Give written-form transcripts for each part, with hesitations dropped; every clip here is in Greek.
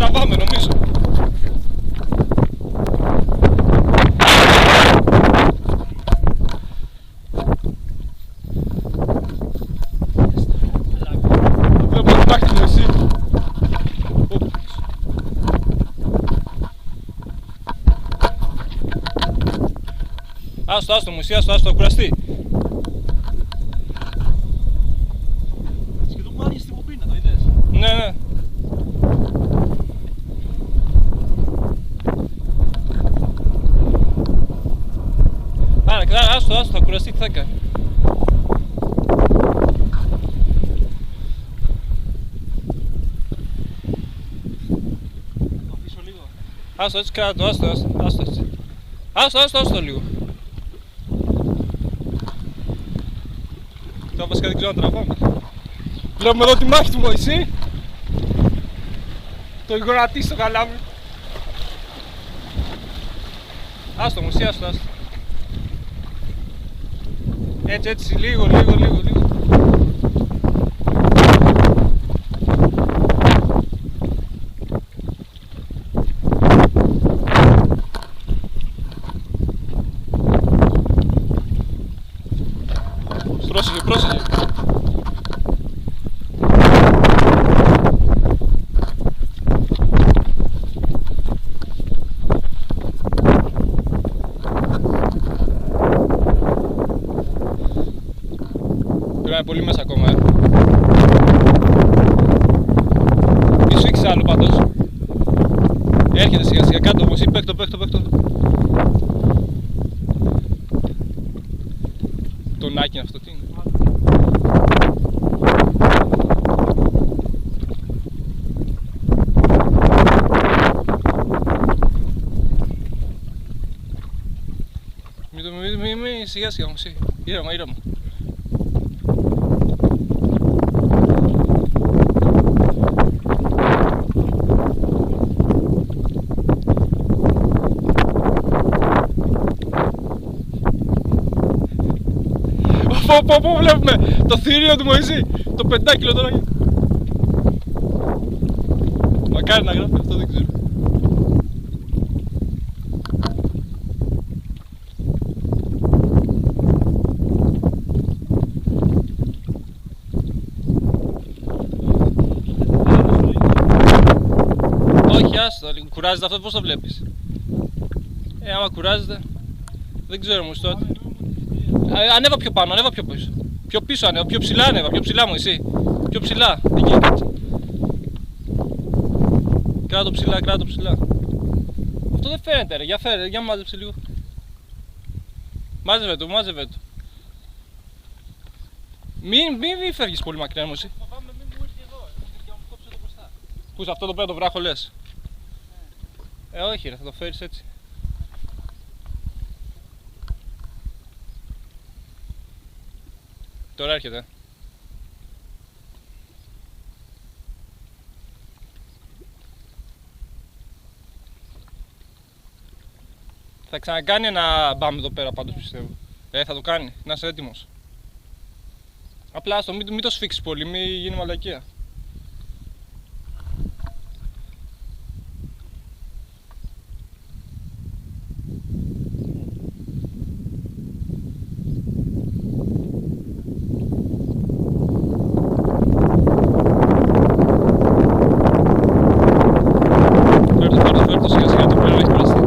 τραβάμε νομίζω. Βλέπω το τάκτη μου εσύ. Άστο μου εσύ, άστο, κουραστεί. Σχεδόν μάρια στην κουμπίνα, το είδες. Ναι. Άρα, άστο, θα κουραστεί, τι θα κάνει. Το αφήσω λίγο. Άστο έτσι κάτω, άστο έτσι. Άστο λίγο. Τώρα βασικά δεν ξέρω να τραβάμε. Βλέπουμε εδώ τη μάχη του Μωυσή. Το υγορατή στο καλάμι. Άστο Μωυσή, άστο. Έτσι, λίγο. Πρόσεχε. Πρέπει να είναι πολύ μέσα ακόμα, Μη σου έχεις άλλο πάντως. Έρχεται σιγά κάτω όμως, παίκτο. Το νάκι αυτό τι είναι. Μη σιγά όμως, ήρεμα. Πω βλέπουμε το θηρίο του Μωυσή, το 5 τώρα. Μακάρι να γράφει αυτό, δεν ξέρω. Όχι, άστο, κουράζεται αυτό, πώς το βλέπεις. Άμα κουράζεται, δεν ξέρω όμως τότε. Ανέβα πιο πάνω, ανέβα πιο πίσω. Πιο πίσω ανέβα, πιο ψηλά ανέβα, πιο ψηλά μου εσύ. Πιο ψηλά, εκεί κάτσε. Κράτω ψηλά. Αυτό δεν φαίνεται ρε, για μάζεψε λίγο. Μάζευε το. Μην φεύγεις πολύ μακριά μου εσύ. Φοβάμαι μην μου έρθει εδώ, γιατί μου κόψε εδώ μπροστά. Πού σε αυτό το πέρα το βράχο λες. Όχι ρε, θα το φέρεις έτσι. Τώρα έρχεται. Θα ξανακάνει ένα μπαμ εδώ πέρα πάντως πιστεύω. Θα το κάνει, να είσαι έτοιμος. Απλά άστο, μην το σφίξεις πολύ, μην γίνει μαλακία. Φέρτο σιγά σιγά, το πλέον έχει κουραστεί.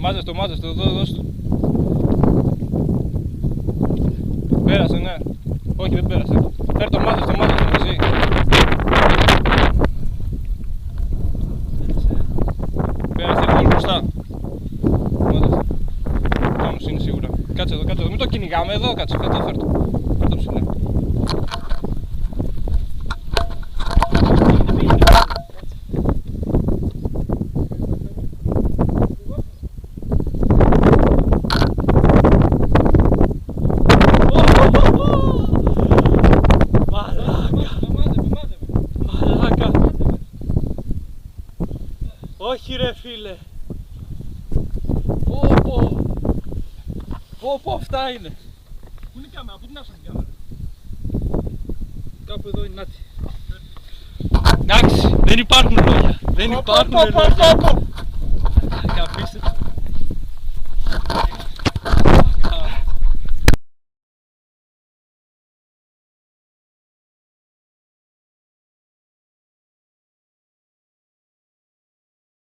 Μάζες το, δώσ' του. Πέρασε, ναι. Όχι, δεν πέρασε. Φέρ' το, μάζες το, εσύ. Πέρασε λίγο μπροστά. Μάζες. Κάμος είναι σίγουρα. Κάτσε εδώ, μην το κυνηγάμε εδώ, κάτσε, φέρ' το. Φέρ' το ψηλά. Όχι ρε φίλε. Πω, αυτά είναι. Πού είναι η κάμερα, πού την άφησα την κάμερα? Κάπου εδώ είναι, νάτι. Εντάξει, δεν υπάρχουν λόγια. Δεν υπάρχουν λόγια. Αφήστε.